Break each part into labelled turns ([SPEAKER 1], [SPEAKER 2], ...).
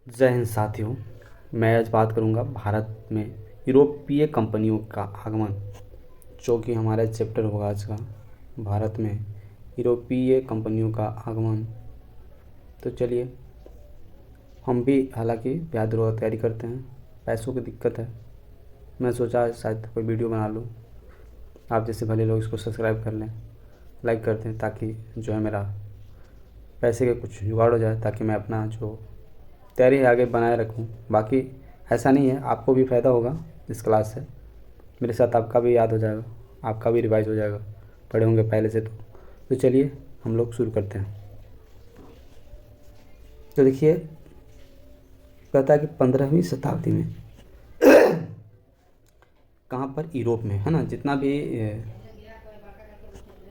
[SPEAKER 1] जय हिंद साथियों। मैं आज बात करूंगा भारत में यूरोपीय कंपनियों का आगमन, जो कि हमारा चैप्टर होगा आज का। भारत में यूरोपीय कंपनियों का आगमन। तो चलिए, हम भी हालांकि बेहतर तैयारी करते हैं, पैसों की दिक्कत है। मैं सोचा शायद कोई वीडियो बना लूँ, आप जैसे भले लोग इसको सब्सक्राइब कर लें, लाइक कर दें, ताकि जो है मेरा पैसे के कुछ जुगाड़ हो जाए, ताकि मैं अपना जो तैयारी आगे बनाए रखूं। बाकी ऐसा नहीं है, आपको भी फ़ायदा होगा इस क्लास से। मेरे साथ आपका भी याद हो जाएगा, आपका भी रिवाइज हो जाएगा, पढ़े होंगे पहले से। तो चलिए हम लोग शुरू करते हैं। तो देखिए, कहता है कि 15वीं शताब्दी में कहाँ पर, यूरोप में, है ना। जितना भी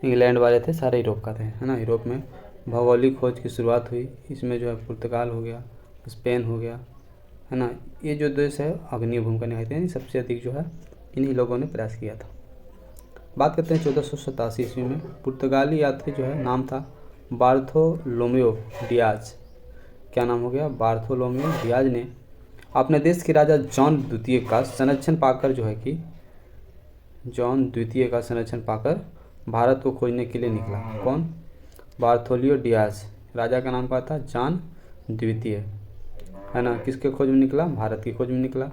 [SPEAKER 1] इंग्लैंड वाले थे सारे यूरोप का थे, है ना। यूरोप में भौगोलिक खोज की शुरुआत हुई। इसमें जो है पुर्तगाल हो गया, स्पेन हो गया, है ना। ये जो देश है अग्रणी भूमिका निभाते हैं, सबसे अधिक जो है इन्हीं लोगों ने प्रयास किया था। बात करते हैं 1487 ईस्वी में। पुर्तगाली यात्री जो है, नाम था बार्थोलोमेओ डियाज। क्या नाम हो गया? बार्थोलोमेओ डियाज ने अपने देश के राजा जॉन द्वितीय का संरक्षण पाकर जो है कि जॉन द्वितीय का संरक्षण पाकर भारत को खोजने के लिए निकला। कौन? बार्थोलियो डियाज। राजा का नाम क्या था? जॉन द्वितीय, है ना। किसके खोज में निकला? भारत की खोज में निकला।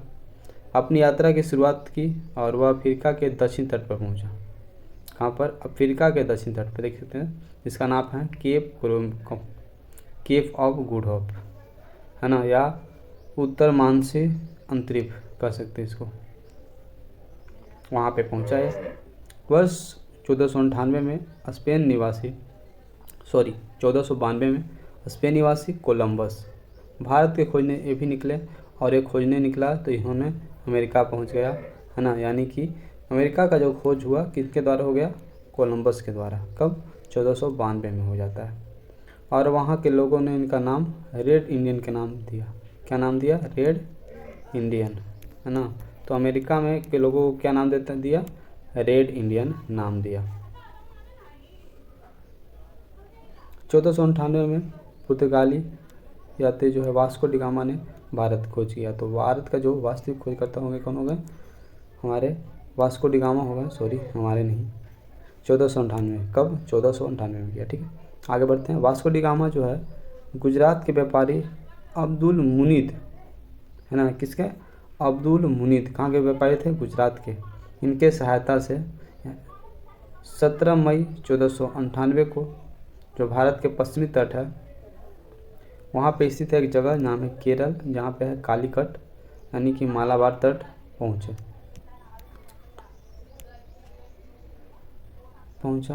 [SPEAKER 1] अपनी यात्रा की शुरुआत की और वह अफ्रीका के दक्षिण तट पर पहुंचा। कहाँ पर? अफ्रीका के दक्षिण तट पर, देख सकते हैं, जिसका नाम है केप ऑफ गुड होप, है ना, या उत्तर मानसी अंतरिप कह सकते हैं इसको। वहाँ पे पहुंचा है। वर्ष 1498 में स्पेन निवासी 1492 में स्पेन निवासी कोलंबस भारत के खोजने ये भी निकले, और एक खोजने निकला तो इन्होंने अमेरिका पहुंच गया, है ना। यानी कि अमेरिका का जो खोज हुआ किसके द्वारा हो गया? कोलंबस के द्वारा। कब? 1492 में हो जाता है। और वहाँ के लोगों ने इनका नाम रेड इंडियन के नाम दिया। क्या नाम दिया? रेड इंडियन, है ना। तो अमेरिका में के लोगों को क्या नाम दिया? रेड इंडियन नाम दिया। 1498 में पुर्तगाली यात्री जो है वास्को डिगामा ने भारत खोज किया। तो भारत का जो वास्तविक खोजकर्ता होंगे कौन हो गए? हमारे वास्को डिगामा हो गए, हमारे नहीं। 1498। कब? 1498 में किया। ठीक है, आगे बढ़ते हैं। वास्को डिगामा जो है गुजरात के व्यापारी अब्दुल मुनीद, है ना। किसके? अब्दुल मुनीद। कहाँ के व्यापारी थे? गुजरात के। इनके सहायता से 17 मई 1498 को जो भारत के पश्चिमी तट है वहाँ पे स्थित है एक जगह, नाम है केरल, जहाँ पे है कालीकट, यानी कि मालाबार तट पहुँचा।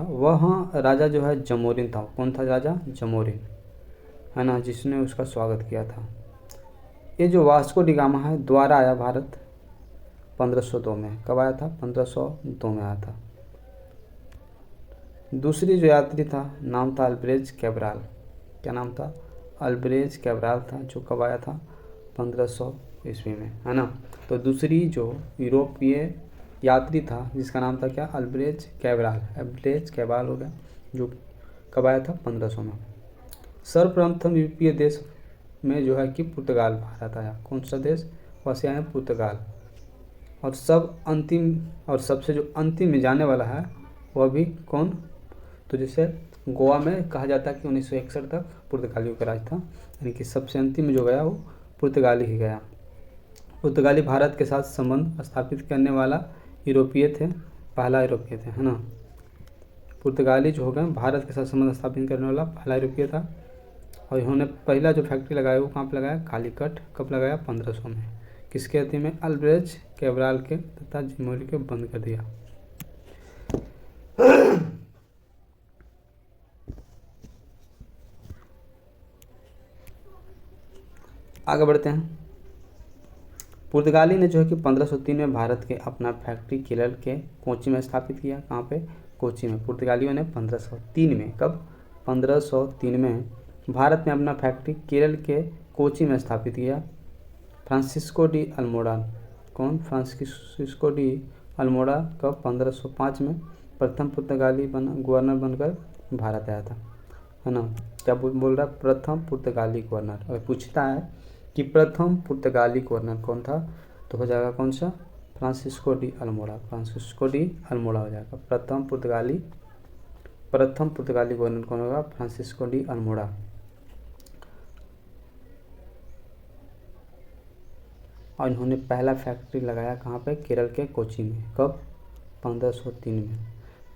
[SPEAKER 1] वहाँ राजा जो है जमोरिन था। कौन था राजा? जमोरिन, है ना, जिसने उसका स्वागत किया था। ये जो वास्को डिगामा है द्वारा आया भारत 1502 में। कब आया था? 1502 में आया था। दूसरी जो यात्री था नाम था अल्ब्रेज कैब्राल। क्या नाम था? अल्ब्रेज कैब्राल था, जो कब आया था? 1500 ईस्वी में, है ना। तो दूसरी जो यूरोपीय यात्री था जिसका नाम था क्या? अल्ब्रेज कैब्राल हो गया, जो कब आया था? 1500 में। सर्वप्रथम यूरोपीय देश में जो है कि पुर्तगाल भारत आया। कौन सा देश? वैसे आया पुर्तगाल। और सबसे जो अंतिम में जाने वाला है वह भी कौन? तो जैसे गोवा में कहा जाता है कि 1961 तक पुर्तगालियों का राज था, यानी कि सबसे अंतिम में जो गया वो पुर्तगाली ही गया। पुर्तगाली भारत के साथ संबंध स्थापित करने वाला यूरोपीय थे, पहला यूरोपीय थे, है ना। पुर्तगाली जो हो गए भारत के साथ संबंध स्थापित करने वाला पहला यूरोपीय था। और इन्होंने पहला जो फैक्ट्री लगाया वो कहाँ पर लगाया? कालीकट। कब लगाया? 1500 में। किसके अधीन में? अल्ब्रेज कैब्राल के तथा जिमोरी के बंद कर दिया। आगे बढ़ते हैं। पुर्तगाली ने जो है कि 1503 में भारत के अपना फैक्ट्री केरल के कोची में स्थापित किया। कहाँ पे? कोची में। पुर्तगालियों ने 1503 में। कब? 1503 में भारत में अपना फैक्ट्री केरल के कोची में स्थापित किया। Francisco de Almeida. कौन? फ्रांसिस्को डी अल्मोड़ा कब? 1505 में प्रथम पुर्तगाली गवर्नर बनकर भारत आया था, है ना। क्या बोल रहा है? प्रथम पुर्तगाली गवर्नर। अगर पूछता है कि प्रथम पुर्तगाली गवर्नर कौन था, तो हो जाएगा कौन सा, Francisco de Almora. Francisco de Almora हो जाएगा। प्रथम पुर्तगाली गवर्नर कौन होगा, फ्रांसिस्को डी अल्मोड़ा। और इन्होंने पहला फैक्ट्री लगाया कहाँ पे, केरल के कोची में। कब, 1503 में।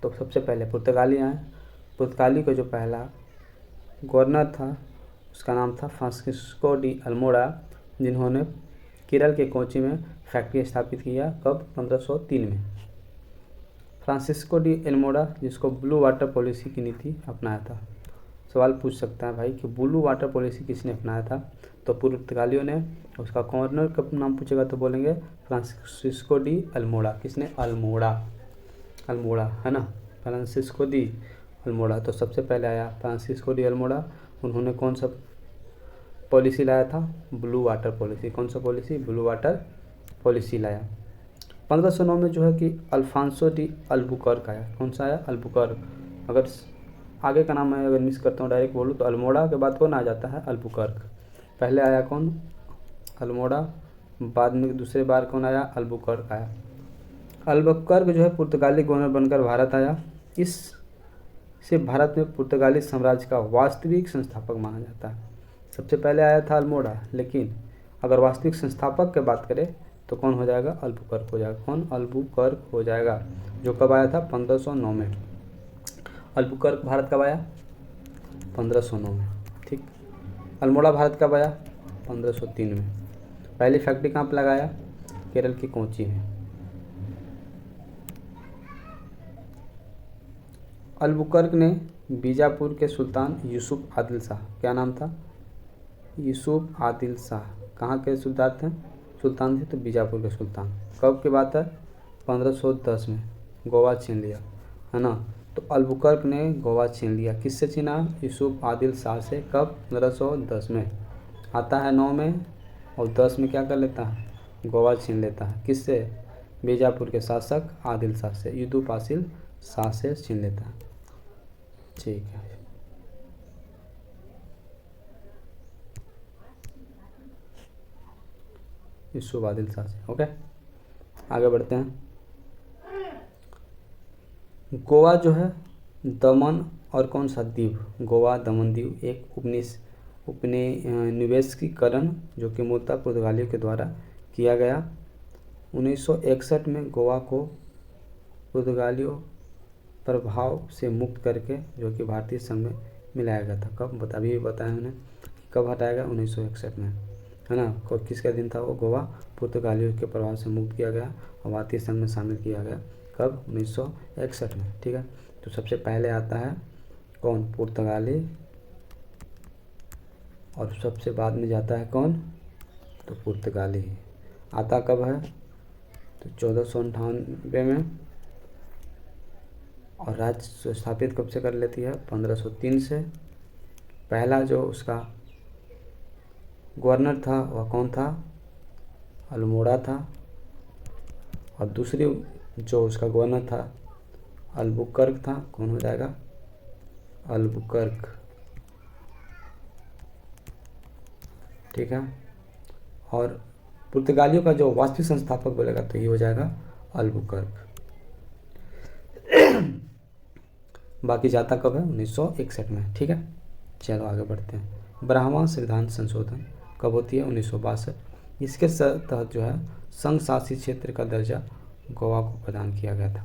[SPEAKER 1] तो सबसे पहले पुर्तगाली आए। पुर्तगाली का जो पहला गवर्नर था उसका नाम था फ्रांसिस्को डी अल्मोड़ा, जिन्होंने केरल के कोची में फैक्ट्री स्थापित किया। कब, 1503 में। फ्रांसिस्को डी अल्मोड़ा जिसको ब्लू वाटर पॉलिसी की नीति अपनाया था। सवाल पूछ सकता है भाई कि ब्लू वाटर पॉलिसी किसने अपनाया था, तो पुर्तगालियों ने। उसका गवर्नर का नाम पूछेगा तो बोलेंगे फ्रांसिस्को डी अल्मोड़ा। किसने, अल्मोड़ा है ना, फ्रांसिस्को डी अल्मोड़ा। तो सबसे पहले आया फ्रांसिस्को डी अल्मोड़ा। उन्होंने कौन सा पॉलिसी लाया था, ब्लू वाटर पॉलिसी। कौन सा पॉलिसी, ब्लू वाटर पॉलिसी लाया। 1509 में जो है कि अल्फांसो डी अल्बुकर्क आया। कौन सा आया, अल्बुकर्क। अगर आगे का नाम मैं अगर मिस करता हूँ डायरेक्ट बोलूँ तो अल्मोड़ा के बाद कौन आ जाता है, अल्बुकर्क। पहले आया कौन, अल्मोड़ा, बाद में दूसरे बार कौन आया, अल्बुकर्क आया। अल्बुकर्क जो है पुर्तगाली गवर्नर बनकर भारत आया। इससे भारत में पुर्तगाली साम्राज्य का वास्तविक संस्थापक माना जाता है। सबसे पहले आया था अल्मोड़ा, लेकिन अगर वास्तविक संस्थापक की बात करें तो कौन हो जाएगा, अल्बुकर्क हो जाएगा। कौन, अल्बुकर्क हो जाएगा, जो कब आया था, 1509 में। अल्बुकर्क भारत कब आया, 1509 में। ठीक। अल्मोड़ा भारत कब आया, 1503 में। पहली फैक्ट्री कहाँ पर लगाया, केरल की कोची में। अल्बुकर्क ने बीजापुर के सुल्तान यूसुफ आदिल शाह, क्या नाम था, यूसुफ आदिल शाह, कहाँ के सुल्तान थे, तो बीजापुर के सुल्तान। कब की बात है, 1510 में। गोवा छीन लिया, है ना। तो अल्बुकर्क ने गोवा छीन लिया। किससे छीना, यूसुफ आदिल शाह से। कब, 1510 में। आता है 9 में और 10 में क्या कर लेता है, गोवा छीन लेता है। किससे, बीजापुर के शासक आदिल शाह से, यूसुफ आदिल शाह से छीन लेता है। ठीक है, यूसुफ आदिल शाह से। ओके, आगे बढ़ते हैं। गोवा जो है दमन और कौन सा द्वीप, गोवा दमन द्वीप एक उपनिवेशीकरण जो कि मूलतः पुर्तगालियों के द्वारा किया गया। 1961 में गोवा को पुर्तगालियों प्रभाव से मुक्त करके जो कि भारतीय संघ में मिलाया गया था। कब, अभी बताया मैंने, कब हटाया गया, 1961 में, है ना। किसका दिन था वो, गोवा पुर्तगालियों के प्रभाव से मुक्त किया गया और भारतीय संघ में शामिल किया गया। कब, 1961 में। ठीक है, तो सबसे पहले आता है कौन, पुर्तगाली, और सबसे बाद में जाता है कौन, तो पुर्तगाली आता कब है, तो 1498 में। और राज्य स्थापित कब से कर लेती है, 1503 से। पहला जो उसका गवर्नर था वह कौन था, अल्मोड़ा था। और दूसरी जो उसका गवर्नर था अल्बुकर्क था। कौन हो जाएगा, अल्बुकर्क। ठीक है, और पुर्तगालियों का जो वास्तविक संस्थापक बोलेगा तो ये हो जाएगा अल्बुकर्क। बाकी जाता कब है, 1961 में। ठीक है, चलो आगे बढ़ते हैं। 12वां संविधान संशोधन कब होती है, 1962। इसके तहत जो है संघ शासित क्षेत्र का दर्जा गोवा को प्रदान किया गया था,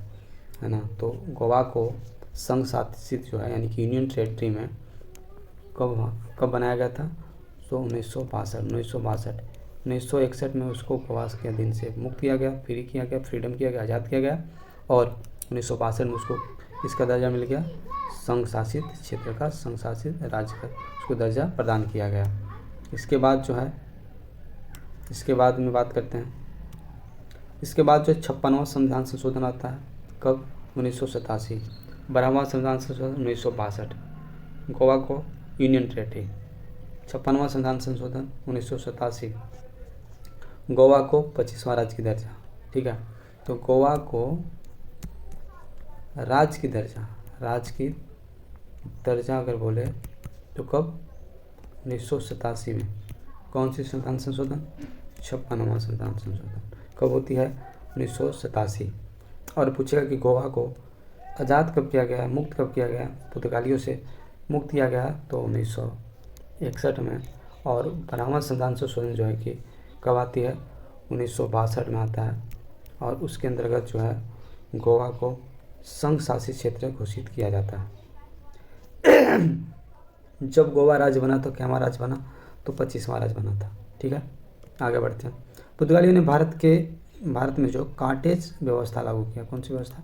[SPEAKER 1] है ना। तो गोवा को संघ शासित जो है यानी कि यूनियन टेरेटरी में कब बनाया गया था, तो 1962। 1961 में उसको उपवास के दिन से मुक्त किया गया, फ्री किया गया, फ्रीडम किया गया, आज़ाद किया गया। और 1962 में उसको इसका दर्जा मिल गया, संघ शासित क्षेत्र का, संघ शासित राज्य का उसको दर्जा प्रदान किया गया। इसके बाद जो है, इसके बाद में बात करते हैं। इसके बाद जो 56वां संविधान संशोधन आता है, कब, 1987। 12वां संविधान संशोधन 1962, गोवा को यूनियन टेरेटरी। 56वां संविधान संशोधन 1987, गोवा को 25वां राज्य की दर्जा। ठीक है, तो गोवा को राज्य की दर्जा अगर बोले तो कब, 1987 में। कौन सी संविधान संशोधन? 56वां संविधान संशोधन। कब होती है? 1987। और पूछेगा कि गोवा को आज़ाद कब किया गया, मुक्त कब किया गया? पुर्तगालियों से मुक्त किया गया तो 1961 में। और 12वां संविधान संशोधन जो है कि कब आती है? 1962 में आता है। और उसके अंतर्गत जो है गोवा को संघ शासित क्षेत्र घोषित किया जाता है। जब गोवा राज्य बना तो क्या राज्य बना? तो 25वां राज्य बना था। ठीक है, आगे बढ़ते हैं। पुर्तगालियों ने भारत में जो कार्टेज व्यवस्था लागू किया, कौन सी व्यवस्था?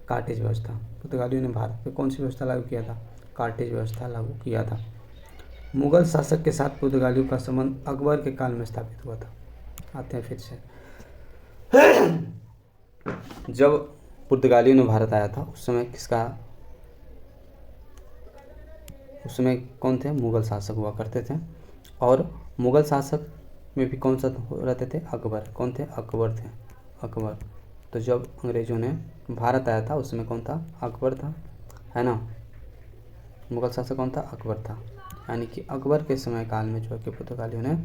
[SPEAKER 1] कार्टेज व्यवस्था। पुर्तगालियों ने भारत में कौन सी व्यवस्था लागू किया था? कार्टेज व्यवस्था लागू किया था। मुगल शासक के साथ पुर्तगालियों का संबंध अकबर के काल में स्थापित हुआ था। आते हैं फिर से। जब पुर्तगालियों ने भारत आया था उस समय कौन थे? मुगल शासक हुआ करते थे। और मुगल शासक में भी कौन सा रहते थे? अकबर। कौन थे? अकबर थे, अकबर। तो जब अंग्रेजों ने भारत आया था उस समय कौन था? अकबर था, है ना। मुगल शासक कौन था? अकबर था। यानी कि अकबर के समय काल में जो है कि पुर्तगालियों ने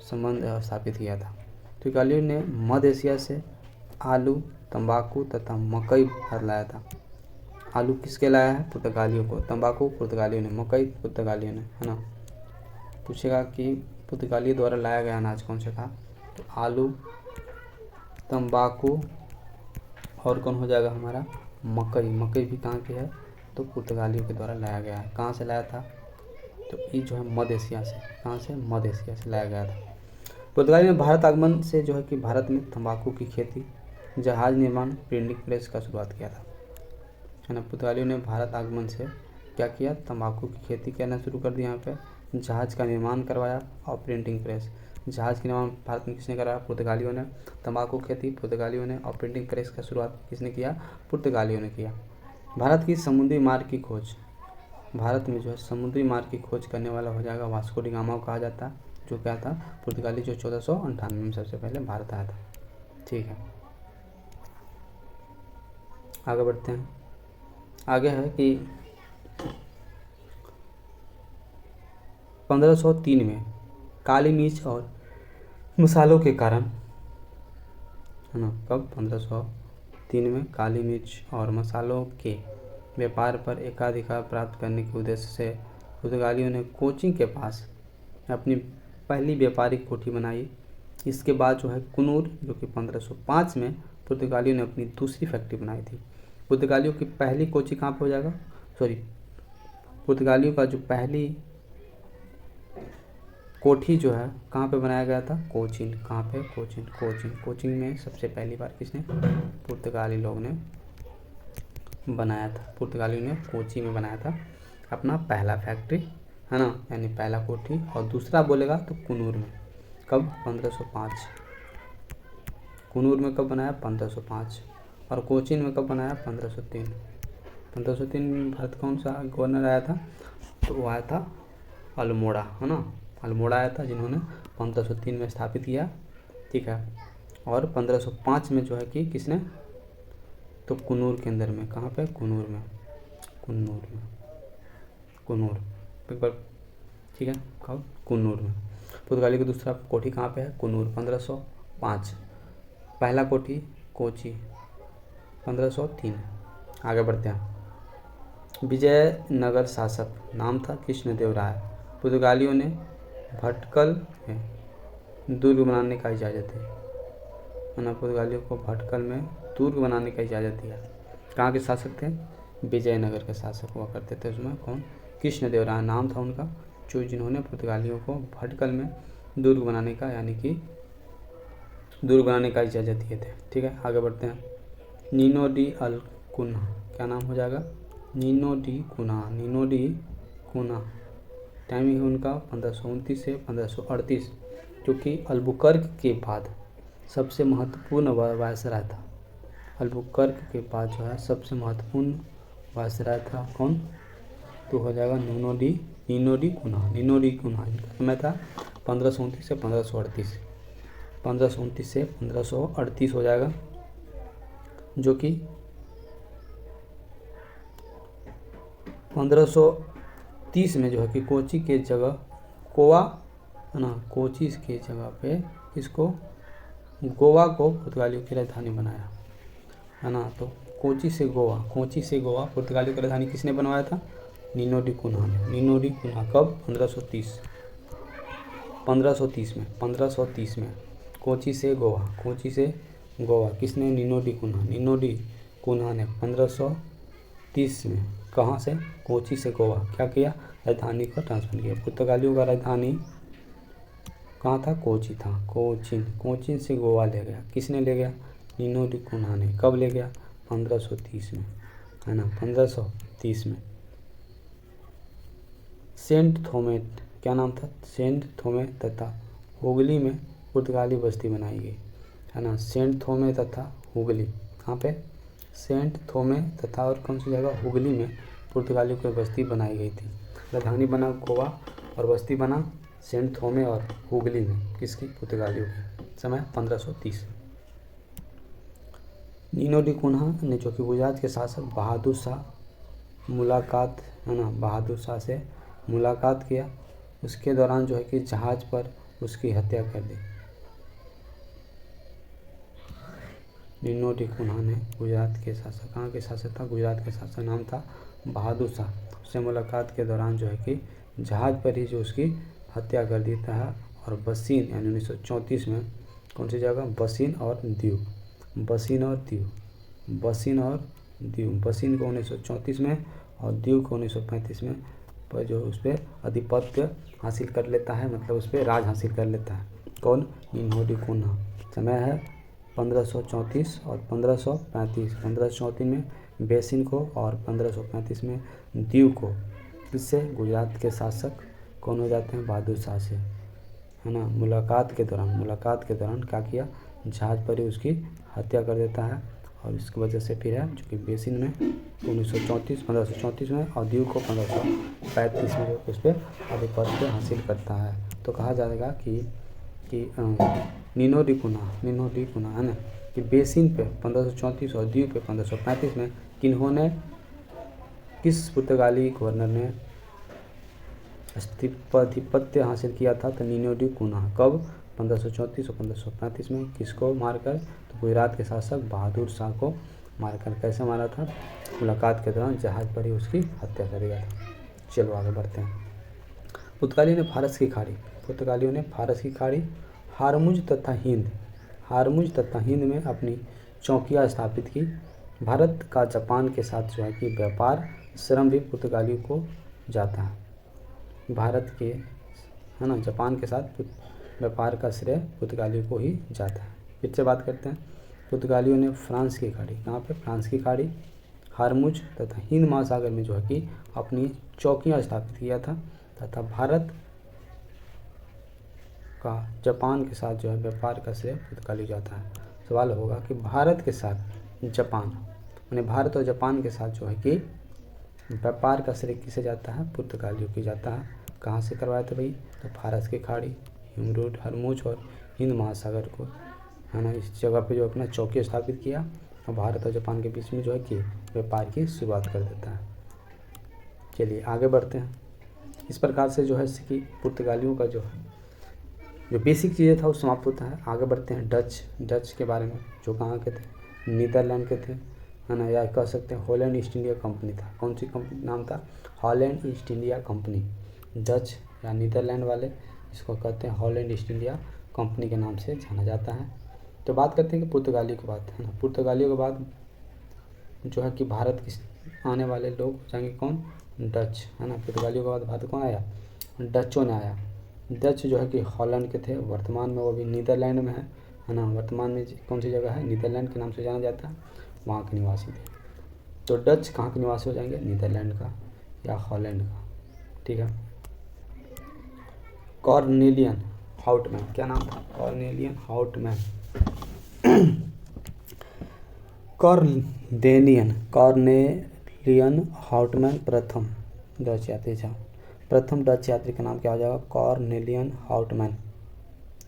[SPEAKER 1] संबंध स्थापित किया था। पुर्तगालियों ने मध्य एशिया से आलू, तंबाकू तथा मकई भारत लाया था। आलू किसके लाया है? पुर्तगालियों को। तंबाकू पुर्तगालियों ने, मकई पुर्तगालियों ने, है ना। पूछेगा कि पुर्तगालियों द्वारा लाया गया अनाज कौन सा था? तो आलू, तंबाकू और कौन हो जाएगा हमारा? मकई। मकई भी कहाँ की है? तो पुर्तगालियों के द्वारा लाया गया है। कहाँ से लाया था? तो ये जो है मध्य एशिया से। कहाँ से? मध्य एशिया से लाया गया था। पुर्तगालियों ने भारत आगमन से जो है कि भारत में तंबाकू की खेती, जहाज निर्माण, प्रिंटिंग प्रेस का शुरुआत किया था, है ना। पुर्तगालियों ने भारत आगमन से क्या किया? तंबाकू की खेती करना शुरू कर दी, यहाँ पे जहाज का निर्माण करवाया और प्रिंटिंग प्रेस। जहाज का निर्माण भारत में किसने कराया? पुर्तगालियों ने। तंबाकू खेती पुर्तगालियों ने। और प्रिंटिंग प्रेस का शुरुआत किसने किया? पुर्तगालियों ने किया। भारत की समुद्री मार्ग की खोज। भारत में जो है समुद्री मार्ग की खोज करने वाला हो जाएगा वास्को डी गामा को कहा जाता है, जो क्या था? पुर्तगाली, जो 1498 में सबसे पहले भारत आया था। ठीक है, आगे बढ़ते हैं। आगे है कि 1503 में काली मिर्च और मसालों के कारण, है ना। कब? 1503 में काली मिर्च और मसालों के व्यापार पर एकाधिकार प्राप्त करने के उद्देश्य से पुर्तगालियों ने कोचीन के पास अपनी पहली व्यापारिक कोठी बनाई। इसके बाद जो है कुनूर, जो कि 1505 में पुर्तगालियों ने अपनी दूसरी फैक्ट्री बनाई थी। पुर्तगालियों की पहली कोची कहाँ पे हो जाएगा? पुर्तगालियों का जो पहली कोठी जो है कहाँ पे बनाया गया था? कोचीन। कहाँ पे? कोचीन में सबसे पहली बार किसने? पुर्तगाली लोग ने बनाया था। पुर्तगालियों ने कोची में बनाया था अपना पहला फैक्ट्री, है ना, यानी पहला कोठी। और दूसरा बोलेगा तो कुनूर में। कब? 1505। कुनूर में कब बनाया? 1505। और कोचीन में कब बनाया? 1503। 1503 में भारत कौन सा गवर्नर आया था? तो वो आया था अल्मोड़ा, है ना। अल्मोड़ा आया था, जिन्होंने 1503 में स्थापित किया। ठीक है। और 1505 में जो है कि किसने? तो कुनूर के अंदर में। कहाँ पे? कुनूर में। कुनूर एक बार, ठीक है। कब? कुनूर में। पुर्तगाली का दूसरा कोठी कहाँ पे है? कुनूर, 1505। पहला कोठी कोची, 1503। आगे बढ़ते हैं। विजयनगर शासक नाम था कृष्णदेवराय। पुर्तगालियों ने भटकल में दुर्ग बनाने का इजाज़त दी, है ना। पुर्तगालियों को भटकल में दुर्ग बनाने का इजाज़त दिया। कहाँ के शासक थे? विजयनगर के शासक हुआ करते थे उसमें। कौन? कृष्णदेवराय नाम था उनका, जिन्होंने पुर्तगालियों को भटकल में दुर्ग बनाने का, यानी कि दुर्ग बनाने का इजाज़त दिए थे। ठीक है, आगे बढ़ते हैं। नीनो डी अल्कुना, क्या नाम हो जाएगा? नीनो डी कुना। टाइमिंग है उनका 1529 से 1538, जो कि अल्बुकर्क के बाद सबसे महत्वपूर्ण वायसराय था। अल्बुकर्क के बाद जो है सबसे महत्वपूर्ण वायसराय था कौन? तो हो जाएगा नीनो डी कुना। इनका समय था 1529 से 1538। 1529 से 1538 हो जाएगा, जो कि 1530 में जो है कि कोची के जगह कोवा है ना, कोची की जगह पे इसको गोवा को पुर्तगालियों की राजधानी बनाया, है ना। तो कोची से गोवा पुर्तगालियों की राजधानी किसने बनवाया था? नीनो डी कुन्हा ने। नीनो डी कुन्हा कब? 1530 में कोची से गोवा किसने? नीनो डी कुन्हा ने 1530 में कहाँ से? कोची से गोवा क्या किया? राजधानी को ट्रांसफर किया। पुर्तगालियों का राजधानी कहाँ था? कोची था। कोचीन से गोवा ले गया। किसने ले गया? नीनो डी कुन्हा ने। कब ले गया? 1530 में, है ना, 1530 में। सेंट थोमे, क्या नाम था? सेंट थोमे तथा हुगली में पुर्तगाली बस्ती बनाई गई, है ना। सेंट थोमे तथा हुगली, कहाँ पे? सेंट थोमे तथा और कौन सी जगह? हुगली में पुर्तगालियों की बस्ती बनाई गई थी। राजधानी बना गोवा और बस्ती बना सेंट थोमे और हुगली में। किसकी? पुर्तगालियों की। समय 1530। नीनो डी कुन्हा ने जो कि गुजरात के शासक बहादुर शाह मुलाकात, है ना, बहादुर शाह से मुलाकात किया। उसके दौरान जो है कि जहाज़ पर उसकी हत्या कर दी। नीनो डी कुन्हा ने गुजरात के शासक, कहाँ के शासक था? गुजरात के शासक, नाम था बहादुर शाह। उससे मुलाकात के दौरान जो है कि जहाज़ पर ही जो उसकी हत्या कर देता है। और बसीन यानी 1934 में कौन सी जगह? बसीन और दीव बसीन को 1934 में और दीव को 1935 में पर जो उस पर आधिपत्य हासिल कर लेता है, मतलब उस पर राज हासिल कर लेता है। कौन? Nino da Cunha. समय है 1534 और 1535। 1534 में बेसिन को और 1535 में दीव को। इससे गुजरात के शासक कौन हो जाते हैं? बहादुर शाह से, है ना। मुलाकात के दौरान क्या किया? जहाज़ पर ही उसकी हत्या कर देता है। और इसकी वजह से फिर है जो कि बेसिन में 1534 में और दीव को 1535 में जो उस पर आधिपत्य हासिल करता है। तो कहा जाएगा कि नीनो डी कुन्हा, है ना, कि बेसिन पे 1534 और दीव पे 1535 में किस पुर्तगाली गवर्नर ने आधिपत्य हासिल किया था? तो नीनो डी कुन्हा। कब? 1534 और 1535 में। किसको मारकर? तो गुजरात के शासक बहादुर शाह को मारकर। कैसे मारा था? मुलाकात के दौरान जहाज़ पर ही उसकी हत्या कर दिया था। चलो आगे बढ़ते हैं। पुर्तगालियों ने फारस की खाड़ी हारमुज तथा हिंद में अपनी चौकियाँ स्थापित की। भारत का जापान के साथ जो है कि व्यापार श्रम भी पुर्तगालियों को जाता है। भारत के, है ना, जापान के साथ व्यापार का श्रेय पुर्तगालियों को ही जाता है। फिर से बात करते हैं। पुर्तगालियों ने फ्रांस की खाड़ी, कहाँ पे? फ्रांस की खाड़ी, हारमुज तथा हिंद महासागर में जो है कि अपनी चौकियाँ स्थापित किया था। तथा भारत का जापान के साथ जो है व्यापार का श्रेय पुर्तगाली जाता है। सवाल होगा कि भारत के साथ जापान, यानी भारत और जापान के साथ जो है कि व्यापार का श्रेय किसे जाता है? पुर्तगालियों की जाता है। कहाँ से करवाया था भाई? तो फारस की खाड़ी, हरमुज और हिंद महासागर को, है ना, इस जगह पे जो अपना चौकी स्थापित किया और भारत और जापान के बीच में जो है कि व्यापार की शुरुआत कर देता है। चलिए आगे बढ़ते हैं। इस प्रकार से जो है कि पुर्तगालियों का जो बेसिक चीज़ें था वो समाप्त होता है। आगे बढ़ते हैं डच के बारे में, जो कहाँ के थे? नीदरलैंड के थे, है ना, या कह सकते हैं हॉलैंड ईस्ट इंडिया कंपनी था। कौन सी कंपनी नाम था? Holland east India company. Dutch या नीदरलैंड वाले इसको कहते हैं हॉलैंड ईस्ट इंडिया कंपनी के नाम से जाना जाता है। तो बात करते हैं कि पुर्तगालियों के बाद, है ना, पुर्तगालियों के बाद जो है कि भारत के आने वाले लोग हो जाएंगे कौन? डच, है ना। पुर्तगालियों के बाद भारत कौन आया? डचों ने आया। डच जो है कि हॉलैंड के थे, वर्तमान में वो भी नीदरलैंड में है ना। वर्तमान में कौन सी जगह है? नीदरलैंड के नाम से जाना जाता है, वहाँ के निवासी थे। तो डच कहाँ के निवासी हो जाएंगे? नीदरलैंड का या हॉलैंड का, ठीक है। कॉर्नेलियन हाउटमैन, क्या नाम था? कॉर्नेलियन हाउटमैन प्रथम डच यात्री था। प्रथम डच यात्री का नाम क्या हो जाएगा? कॉर्नेलियन हाउटमैन,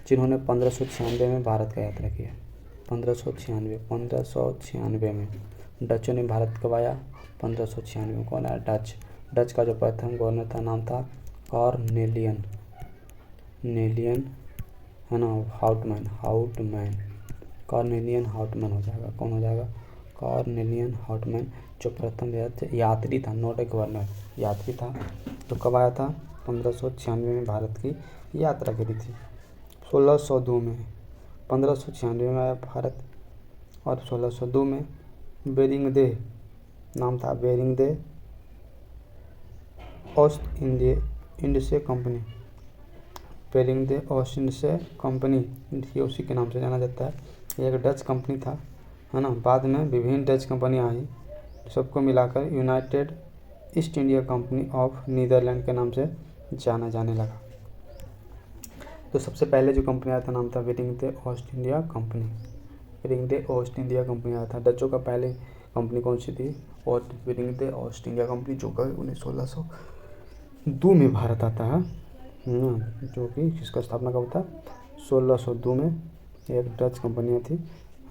[SPEAKER 1] जिन्होंने 1596 में भारत का यात्रा किया। 1596 में डचों ने भारत कब आया? 1596 में। कौन आया? डच का जो प्रथम गवर्नर था नाम था कॉर्नेलियन कॉर्नेलियन, है ना, हाउटमैन, कॉर्नेलियन हाउटमैन हो जाएगा। कौन हो जाएगा? कॉर्नेलियन हाउटमैन, जो प्रथम यात्री था, नॉट ए गवर्नर, यात्री था। तो कब आया था? 1596 में भारत की यात्रा करी थी। 1602 में, 1596 में आया भारत, और 1602 में बेरिंग दे, नाम था बेरिंग दे ओस्ट इंडिया कंपनी, बेरिंग दे ओस्ट इंडिया कंपनी, ये उसी के नाम से जाना जाता है। ये एक डच कंपनी था, है ना। बाद में विभिन्न डच कंपनियाँ आई, सबको मिलाकर United East India Company of Netherland के नाम से जाना जाने लगा। तो सबसे पहले जो कंपनी आया था नाम था बेरिंग दे ओस्ट इंडिया कंपनी, बेरिंग दे ओस्ट इंडिया कंपनी आया था। डचों का पहले कंपनी कौन सी थी? और बेरिंग दे ओस्ट इंडिया कंपनी, जो कि 1602 में भारत आता है, जो कि जिसका स्थापना कब था? 1602 में। एक डच कंपनियाँ थी,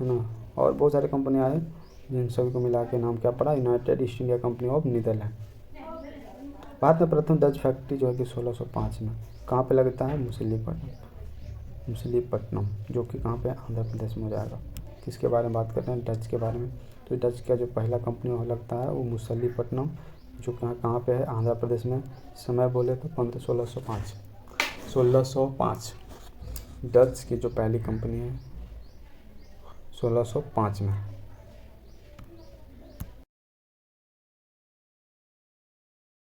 [SPEAKER 1] है ना, और बहुत सारे कंपनियाँ आए, जिन सभी को मिला के नाम क्या पड़ा? United East India Company of Netherland. Bharat में प्रथम डच फैक्ट्री जो है कि 1605 में कहाँ पे लगता है? मुसलीपट्टनम, जो कि कहाँ पे? आंध्र प्रदेश में हो जाएगा। किसके बारे में बात करते हैं? डच के बारे में। तो डच का जो पहला कंपनी वो लगता है वो मुसलीपट्टनम, जो कहाँ पे है? आंध्र प्रदेश में। समय बोले तो 1605 डच की जो पहली कंपनी है 1605 में।